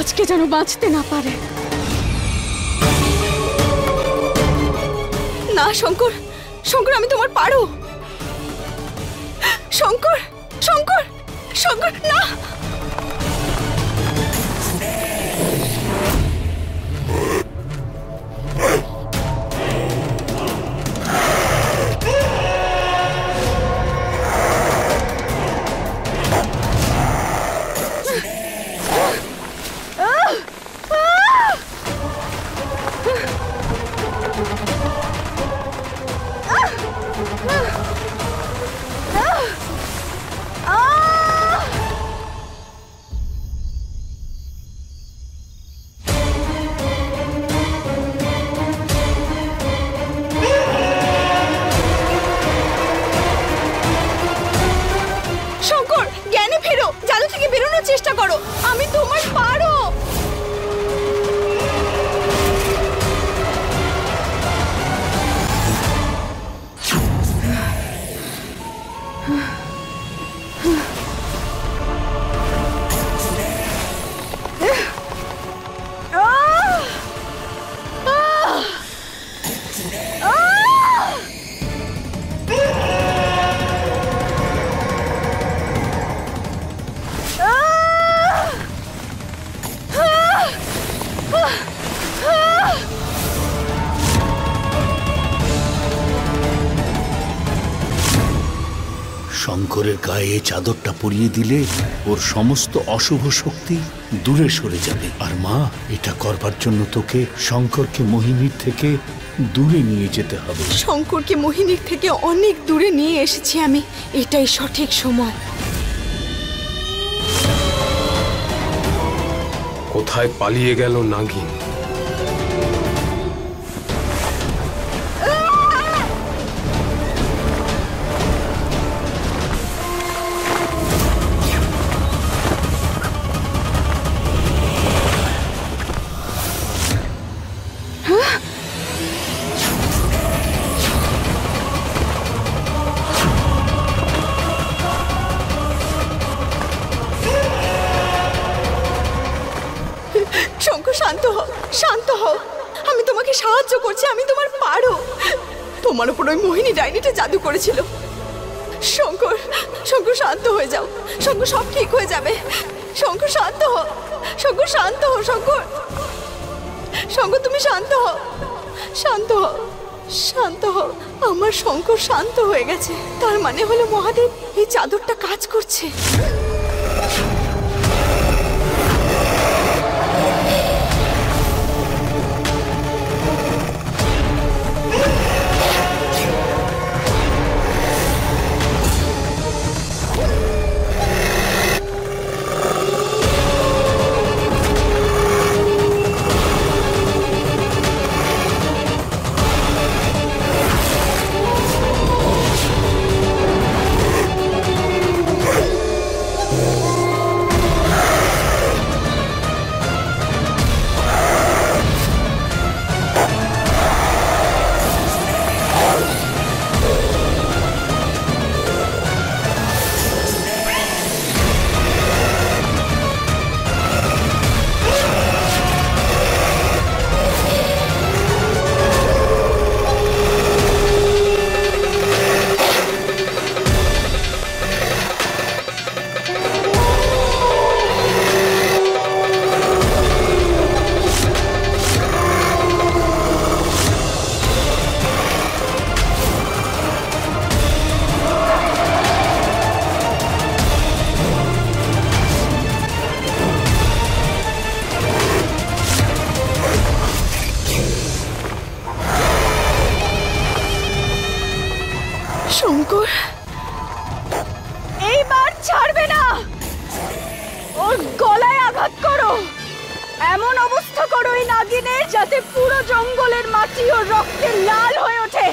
আজকে যেন বাঁচতে না পারে। না শঙ্কর, শঙ্কর আমি তোমার পারো। শঙ্কর, শঙ্কর, শঙ্কর না। চেষ্টা করো, আমি তোমার পারো। শঙ্করের গায়ে চাদরটা পরিয়ে দিলে ওর সমস্ত অশুভ শক্তি দূরে সরে যাবে। আর মা, এটা করবার জন্য তোকে শঙ্করকে মোহিনীর থেকে দূরে নিয়ে যেতে হবে। শঙ্করকে মোহিনীর থেকে অনেক দূরে নিয়ে এসেছি আমি, এটাই সঠিক সময়। কোথায় পালিয়ে গেল নাগিন? শঙ্কর শান্ত হও, শান্ত হও, আমি তোমাকে সাহায্য করছি, আমি তোমার পারো। তোমার উপর ওই মোহিনী ডাইনিটা জাদু করেছিল। শঙ্কর, শঙ্কর শান্ত হয়ে যাও, শঙ্কর সব ঠিক হয়ে যাবে। শঙ্কর শান্ত হও, শঙ্কর শান্ত হও, শঙ্কর, শঙ্কর তুমি শান্ত হও, শান্ত হও, শান্ত হও। আমার শঙ্কর শান্ত হয়ে গেছে, তার মানে হলো মহাদেব এই চাদরটা কাজ করছে। শঙ্কর এইবার ছাড়বে না, ওর গলায় আঘাত করো, এমন অবস্থা করো এই নাগিনের যাতে পুরো জঙ্গলের মাটি ও রক্তে লাল হয়ে ওঠে।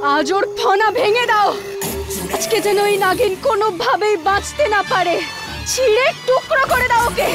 আজ ওর ফনা ভেঙে দাও। আজকে যেন ওই নাগিন কোনোভাবেই বাঁচতে না পারে। ছিঁড়ে টুকরো করে দাও ওকে।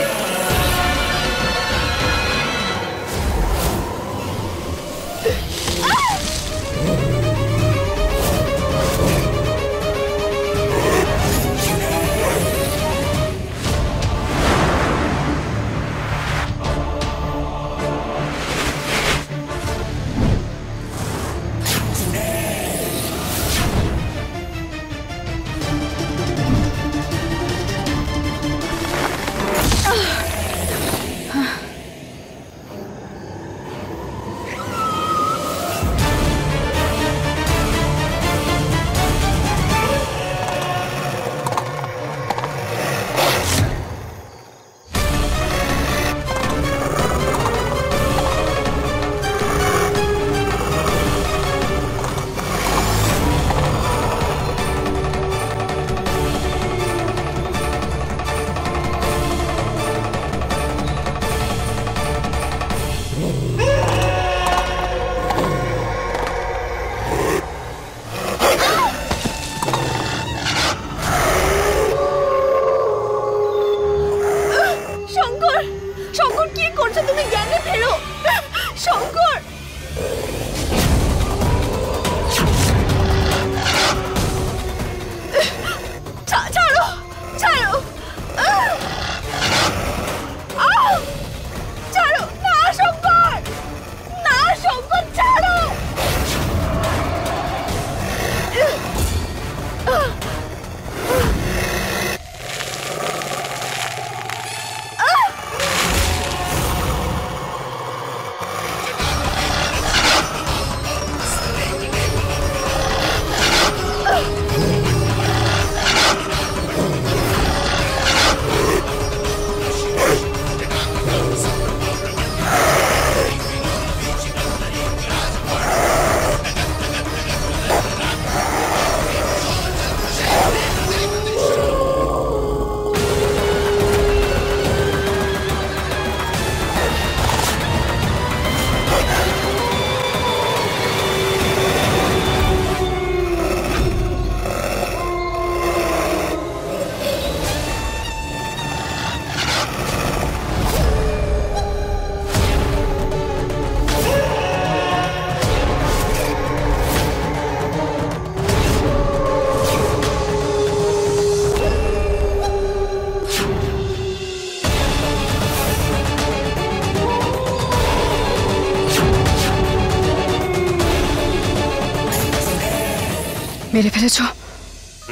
মেরে ফেলেছ?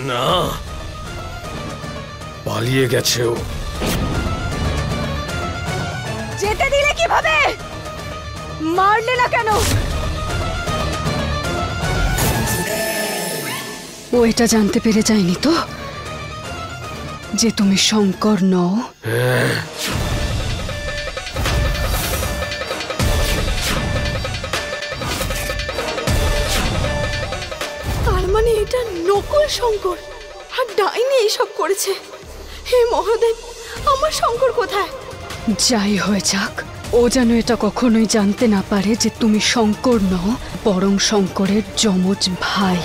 না, পালিয়ে গেছে ও। যেতে দিলে কিভাবে? মারলে না কেন? ও এটা জানতে পেরে যায়নি তো যে তুমি শঙ্কর নও? তার মানে এটা নকল শঙ্কর, আর ডাইনি এইসব করেছে। হে মহাদেব, আমার শঙ্কর কোথায়? যাই হয়ে যাক, ও যেন এটা কখনোই জানতে না পারে যে তুমি শঙ্কর নও, বরং শঙ্করের যমজ ভাই।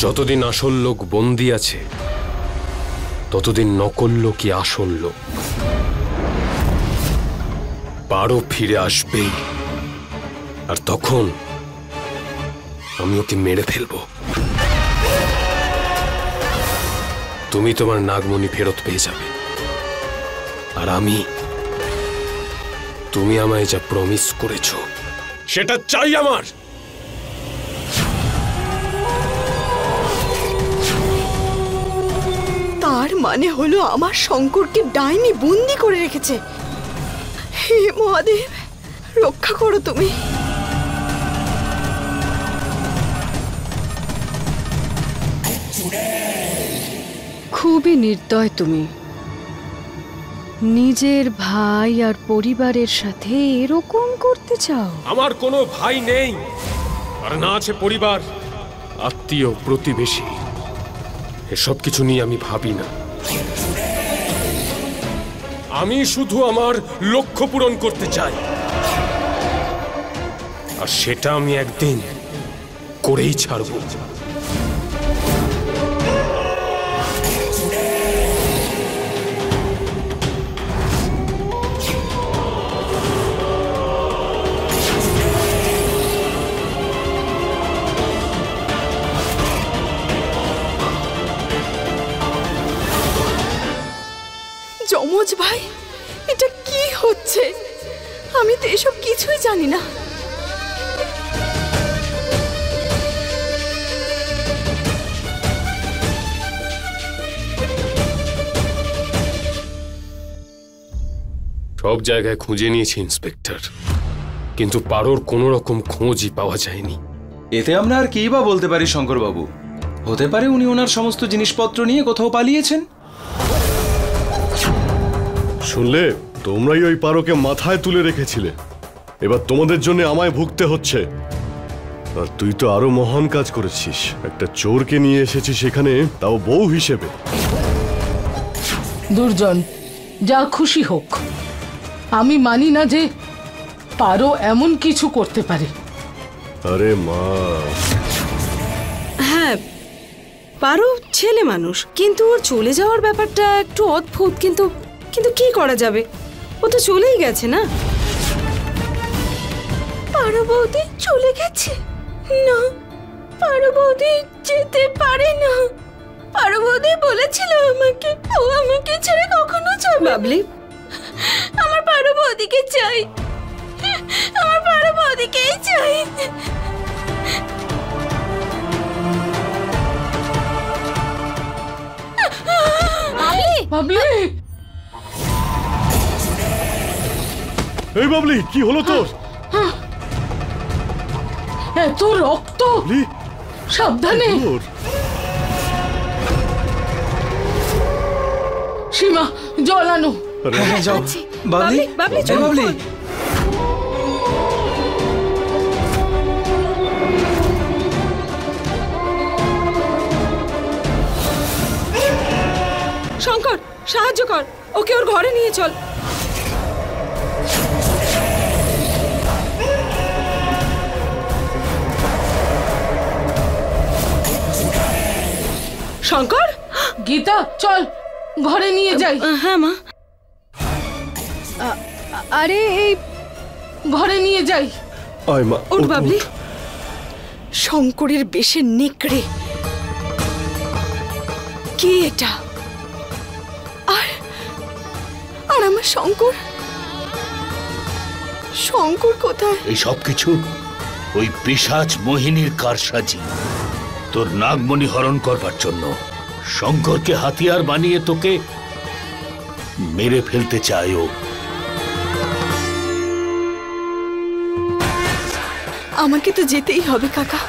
যতদিন আসল লোক বন্দি আছে, ততদিন নকল লোকই আসল লোক। পারো ফিরে আসবেই, আর তখন আমি ওকে মেরে ফেলবো। তুমি তোমার নাগমণি ফেরত পেয়ে যাবে, আর আমি, তুমি আমায় যা প্রমিস করেছো সেটা চাই আমার। তার মানে হলো আমার শঙ্করকে ডাইনি বন্দি করে রেখেছে। হে মহাদেব, রক্ষা করো তুমি। খুবই নির্দয় তুমি। নিজের ভাই আর পরিবারের সাথে এরকম করতে চাও? আমার কোনো ভাই নেই, আর না আছে পরিবার। আত্মীয় প্রতিবেশী এসব কিছু নিয়ে আমি ভাবি না। আমি শুধু আমার লক্ষ্য পূরণ করতে চাই, আর সেটা আমি একদিন করেই ছাড়ব। যমজ ভাই, এটা কি হচ্ছে? আমি তো এসব কিছুই জানি না। সব জায়গায় খুঁজে নিয়েছি ইন্সপেক্টর, কিন্তু পারোর কোনো রকম খোঁজই পাওয়া যায়নি। এতে আমরা আর কি বা বলতে পারি শঙ্করবাবু? হতে পারে উনি ওনার সমস্ত জিনিসপত্র নিয়ে কোথাও পালিয়েছেন। শুনলে, তোমরাই ওই পারোকে মাথায় তুলে রেখেছিলে, এবার তোমাদের জন্য আমায় ভুগতে হচ্ছে। আর তুই তো আরো মহান কাজ করেছিস, একটা চোরকে নিয়ে এসেছিস সেখানে, তাও বউ হিসেবে। দুর্জন, যা খুশি হোক, আমি মানি না যে পারো এমন কিছু করতে পারে। আরে মা, হ্যাঁ পারো ছেলে মানুষ, কিন্তু ওর চলে যাওয়ার ব্যাপারটা একটু অদ্ভুত। কিন্তু কিন্তু কি করা যাবে, ও তো চলেই গেছে না। পারো বৌদি চলে গেছে? না, পারো বৌদি যেতে পারে না। পারো বৌদি বলেছিল আমাকে, ও আমাকে ছেড়ে কখনো যাবে। বাবলি, আমার পারো বৌদিকে চাই, আমার পারো বৌদিকেই চাই। বাবলি, এই বাবলি, কি হলো তোর? এত রক্ত! বাবলি, সাবধানে। তোর সীমা, জল আনো। আরে, হ্যাঁ, যাও। বাবলি, বাবলি, বাবলি, চল, বাবলি। শঙ্কর সাহায্য কর, ওকে ওর ঘরে নিয়ে চল। শঙ্কর, গীতা, চল ঘরে নিয়ে যাই। হ্যাঁ মা। আরে এই ঘরে নিয়ে যাই। আয় মা, ওঠ ওঠ, বাবলি। ওঠ। শঙ্করের বেশের নেকড়ে কে এটা? আর আর আমার শঙ্কর, শঙ্কর কোথায়? এই সব কিছু ওই পিশাচ মোহিনীর কারসাজি, তোর নাগমণি হরণ করবার জন্য। শঙ্করকে হাতিয়ার বানিয়ে তোকে মেরে ফেলতে চায় ও। আমাকে তো যেতেই হবে কাকা,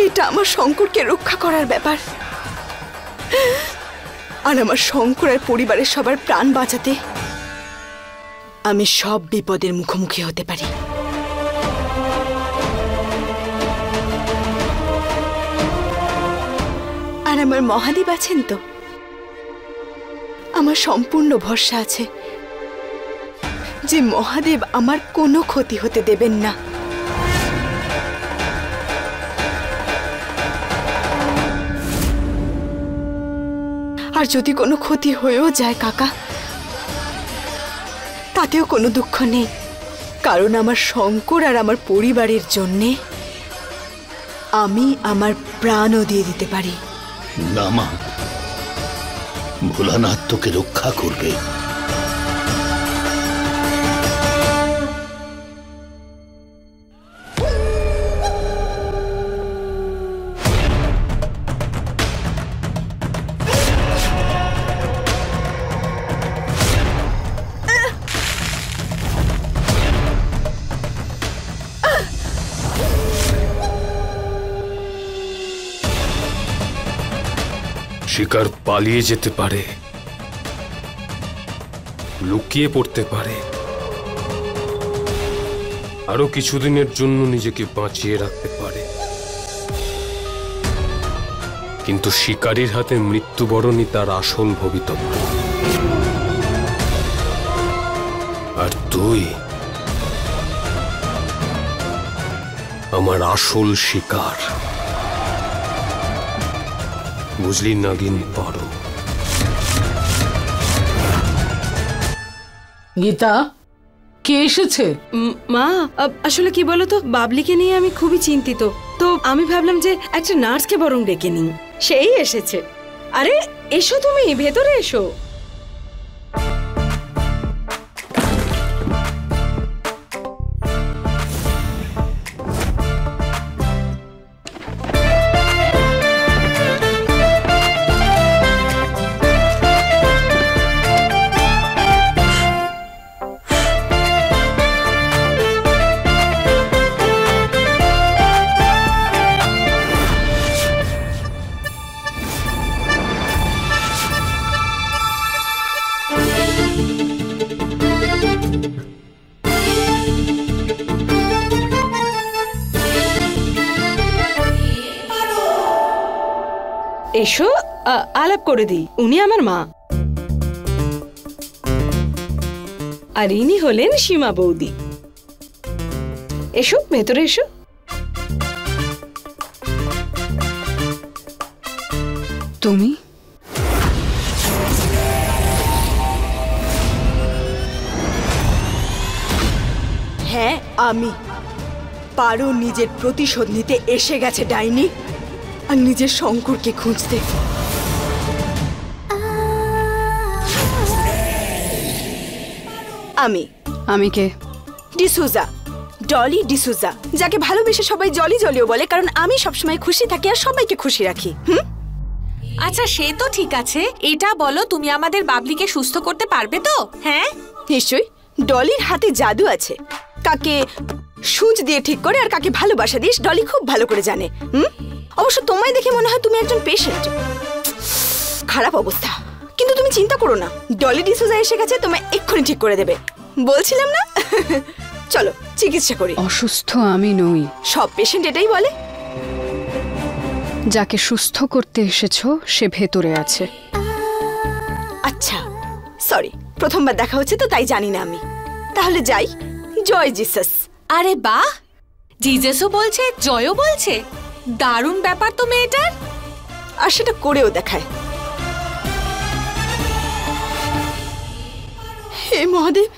এটা আমার শঙ্করকে রক্ষা করার ব্যাপার। আর আমার শঙ্করের পরিবারের সবার প্রাণ বাঁচাতে আমি সব বিপদের মুখোমুখি হতে পারি। আর আমার মহাদেব আছেন তো, আমার সম্পূর্ণ ভরসা আছে যে মহাদেব আমার কোনো ক্ষতি হতে দেবেন না। আর যদি কোনো ক্ষতি হয়েও যায় কাকা, তাতেও কোনো দুঃখ নেই, কারণ আমার শঙ্কর আর আমার পরিবারের জন্যে আমি আমার প্রাণও দিয়ে দিতে পারি। না মা, ভোলানাথ তোকে রক্ষা করবে। শিকার পালিয়ে যেতে পারে, লুকিয়ে পড়তে পারে, আরো কিছুদিনের জন্য নিজেকে বাঁচিয়ে রাখতে পারে, কিন্তু শিকারীর হাতে মৃত্যুবরণই তার আসল ভবিতব্য। আর তুই আমার আসল শিকার, বুঝলি নাগিন পারো? গীতা, কে এসেছে? মা, আসলে কি বলো তো, বাবলিকে নিয়ে আমি খুবই চিন্তিত। তো আমি ভাবলাম যে একটা নার্সকে বরং ডেকে নিই। সেই এসেছে। আরে এসো, তুমি ভেতরে এসো। এসো, আলাপ করে দিই। উনি আমার মা, আর ইনি হলেন সীমা বৌদি। এসো, ভেতরে এসো। তুমি? হ্যাঁ, আমি। পারো নিজের প্রতিশোধ নিতে এসে গেছে ডাইনি, আর নিজের শঙ্করকে খুঁজতে। আমি কে? ডিসুজা, ডলি ডিসুজা, যাকে ভালোবেসে সবাই জলি জলিও বলে, কারণ আমি সবসময় খুশি থাকি আর সবাইকে খুশি রাখি। আচ্ছা, সে তো ঠিক আছে। এটা বলো, তুমি আমাদের বাবলিকে সুস্থ করতে পারবে তো? হ্যাঁ, নিশ্চয়ই। ডলির হাতে জাদু আছে। কাকে সূঁচ দিয়ে ঠিক করে আর কাকে ভালোবাসা দিস ডলি খুব ভালো করে জানে। অবশ্য তোমায় দেখে মনে হয় তুমি একজন পেশেন্ট। খারাপ অবস্থা, কিন্তু তুমি চিন্তা করো না, ডলি ডিসুজা এসে গেছে, তোমায় এক্ষুনি ঠিক করে দেবে। বলছিলাম না? চলো চিকিৎসা করি। অসুস্থ আমি নই। সব পেশেন্ট এটাই বলে। যাকে সুস্থ করতে এসেছো সে ভেতরে আছে। আচ্ছা, সরি, প্রথমবার দেখা হচ্ছে তো তাই জানি না আমি। তাহলে যাই। জয় জিসাস। আরে বাহ, জিজাসও বলছে, জয়ও বলছে। দারুণ ব্যাপার তো মেয়েটার। আর সেটা করেও দেখায়। হে মহাদেব,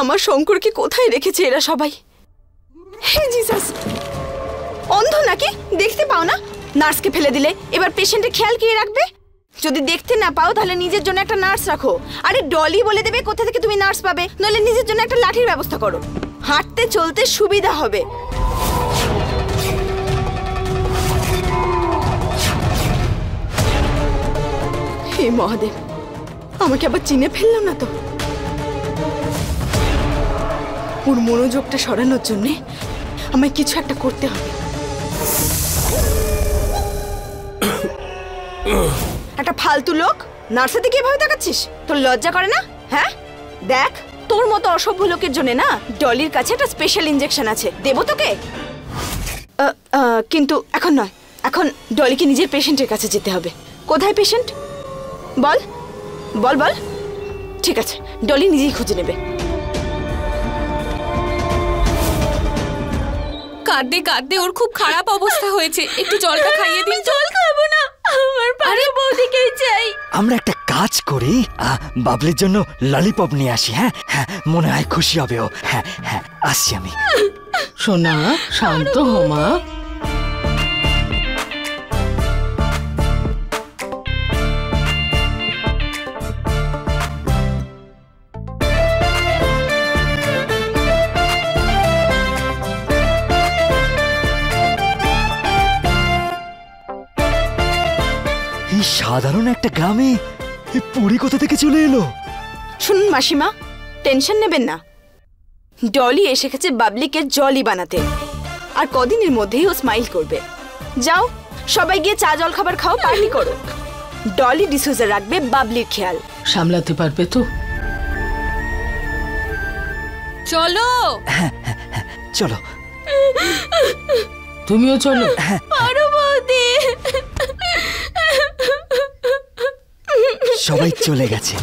আমার শঙ্করকে কোথায় রেখেছে এরা সবাই? হে জিসাস, অন্ধ নাকি? দেখতে পাও না? নার্সকে ফেলে দিলে এবার পেশেন্টের খেয়াল কে রাখবে? যদি দেখতে না পাও তাহলে নিজের জন্য একটা নার্স রাখো। আরে ডলি বলে দেবে কোথা থেকে তুমি নার্স পাবে, নইলে নিজের জন্য একটা লাঠির ব্যবস্থা করো, হাঁটতে চলতে সুবিধা হবে। হে মহাদেব, আমাকে আবার চিনে ফেললো না তো? ওর মনোযোগটা সরানোর জন্য আমায় কিছু একটা করতে হবে। একটা ফালতু লোক, নার্সের দিকে এভাবে তাকাচ্ছিস? তোর লজ্জা করে না? হ্যাঁ, দেখ, তোর মতো অসভ্য লোকের জন্য না ডলির কাছে একটা স্পেশাল ইনজেকশন আছে, দেবো তোকে। কিন্তু এখন নয়, এখন ডলিকে নিজের পেশেন্টের কাছে যেতে হবে। কোথায় পেশেন্ট? বল বল বল। ঠিক আছে, ডলি নিজেই খুঁজে নেবে। কাঁদতে কাঁদতে ওর খুব খারাপ অবস্থা হয়েছে, একটু জলটা খাইয়ে দিন। জল খাবো না, আমার পারে বৌদিকেই চাই। আমরা একটা কাজ করি, বাবলির জন্য ললিপপ নিয়ে আসি। হ্যাঁ হ্যাঁ, মনে হয় খুশি হবে ও। হ্যাঁ হ্যাঁ, আসছি আমি। সোনা, শান্ত হো মা। সাধারণ একটা গ্রামে পরি কোথা থেকে চলে এলো? শুনুন মাসিমা, টেনশন নেবেন না। ডলি এসে গেছে বাবলিকে জলি বানাতে, আর কদিনের মধ্যেই ও স্মাইল করবে। যাও সবাই গিয়ে চা জল খাবার খাও, পার্টি করো। ডলি ডিসুজা রাখবে বাবলির খেয়াল। সামলাতে পারবে তো? চলো। চলো, তুমিও চলো। আরো বৌদি। সবাই চলে গেছে।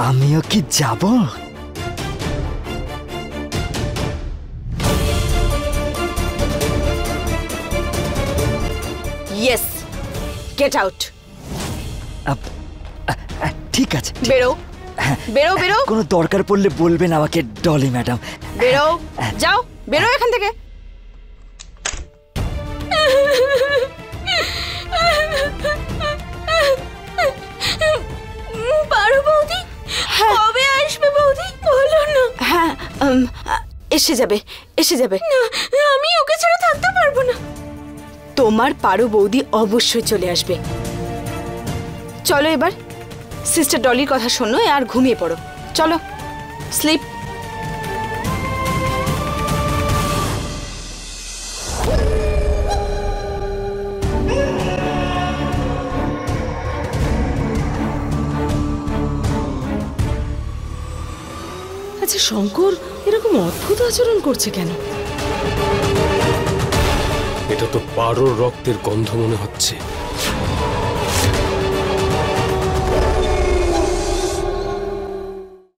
আমিও কি যাব? Yes, get out. ঠিক আছে, বেরো বেরো বেরো। কোনো দরকার পড়লে বলবেন আমাকে ডলি ম্যাডাম। বেরো, যাও, বেরো এখান থেকে। পারো বৌদি? কবে আসবে বৌদি? বলো না। হ্যাঁ, এসে যাবে, এসে যাবে। আমি ওকে ছাড়া থাকতে পারবো না। তোমার পারো বৌদি অবশ্যই চলে আসবে। চলো এবার সিস্টার ডলির কথা শোনো আর ঘুমিয়ে পড়ো। চলো, স্লিপ। আচ্ছা, শঙ্কর এরকম অদ্ভুত আচরণ করছে কেন? এটা তো পারোর রক্তের গন্ধ মনে হচ্ছে।